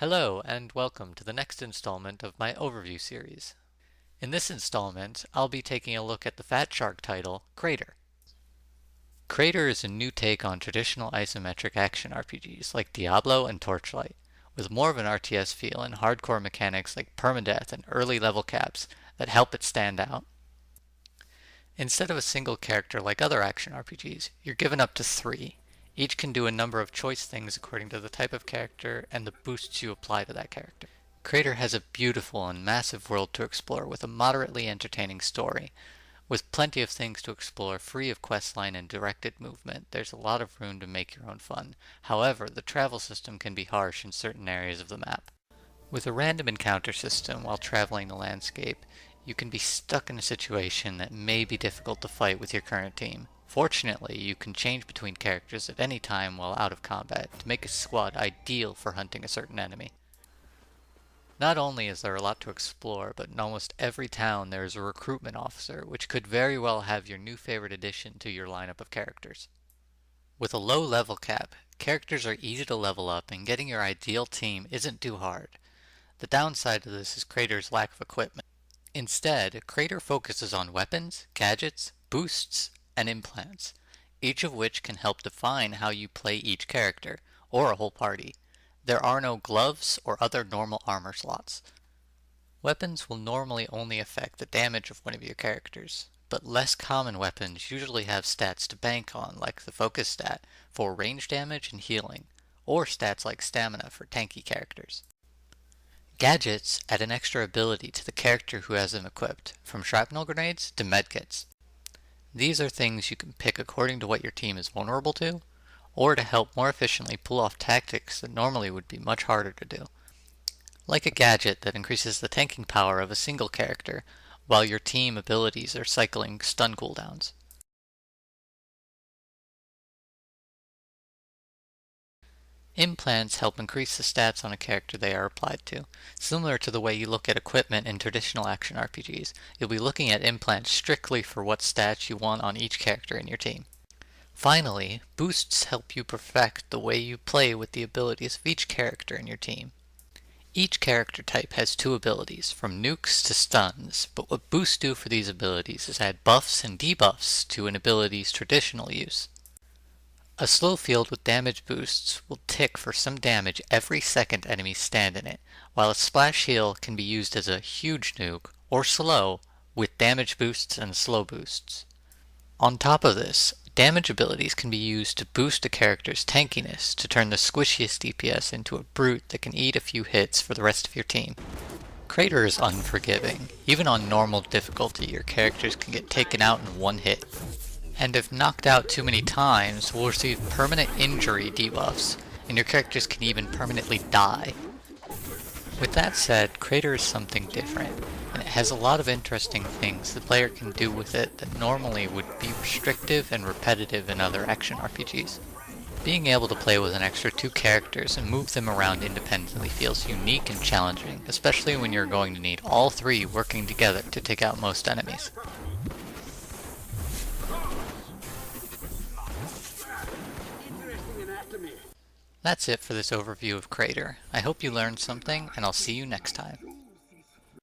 Hello, and welcome to the next installment of my overview series. In this installment, I'll be taking a look at the Fat Shark title, Krater. Krater is a new take on traditional isometric action RPGs like Diablo and Torchlight, with more of an RTS feel and hardcore mechanics like permadeath and early level caps that help it stand out. Instead of a single character like other action RPGs, you're given up to 3. Each can do a number of choice things according to the type of character and the boosts you apply to that character. Krater has a beautiful and massive world to explore with a moderately entertaining story. With plenty of things to explore free of questline and directed movement, there's a lot of room to make your own fun. However, the travel system can be harsh in certain areas of the map. With a random encounter system while traveling the landscape, you can be stuck in a situation that may be difficult to fight with your current team. Fortunately, you can change between characters at any time while out of combat to make a squad ideal for hunting a certain enemy. Not only is there a lot to explore, but in almost every town there is a recruitment officer, which could very well have your new favorite addition to your lineup of characters. With a low level cap, characters are easy to level up and getting your ideal team isn't too hard. The downside of this is Krater's lack of equipment. Instead, Krater focuses on weapons, gadgets, boosts, and implants, each of which can help define how you play each character, or a whole party. There are no gloves or other normal armor slots. Weapons will normally only affect the damage of one of your characters, but less common weapons usually have stats to bank on, like the focus stat for range damage and healing, or stats like stamina for tanky characters. Gadgets add an extra ability to the character who has them equipped, from shrapnel grenades to medkits. These are things you can pick according to what your team is vulnerable to, or to help more efficiently pull off tactics that normally would be much harder to do. Like a gadget that increases the tanking power of a single character, while your team abilities are cycling stun cooldowns. Implants help increase the stats on a character they are applied to. Similar to the way you look at equipment in traditional action RPGs, you'll be looking at implants strictly for what stats you want on each character in your team. Finally, boosts help you perfect the way you play with the abilities of each character in your team. Each character type has 2 abilities, from nukes to stuns, but what boosts do for these abilities is add buffs and debuffs to an ability's traditional use. A slow field with damage boosts will tick for some damage every second enemies stand in it, while a splash heal can be used as a huge nuke, or slow, with damage boosts and slow boosts. On top of this, damage abilities can be used to boost a character's tankiness to turn the squishiest DPS into a brute that can eat a few hits for the rest of your team. Krater is unforgiving. Even on normal difficulty, your characters can get taken out in one hit. And if knocked out too many times, will receive permanent injury debuffs, and your characters can even permanently die. With that said, Krater is something different, and it has a lot of interesting things the player can do with it that normally would be restrictive and repetitive in other action RPGs. Being able to play with an extra 2 characters and move them around independently feels unique and challenging, especially when you're going to need all 3 working together to take out most enemies. That's it for this overview of Krater. I hope you learned something, and I'll see you next time.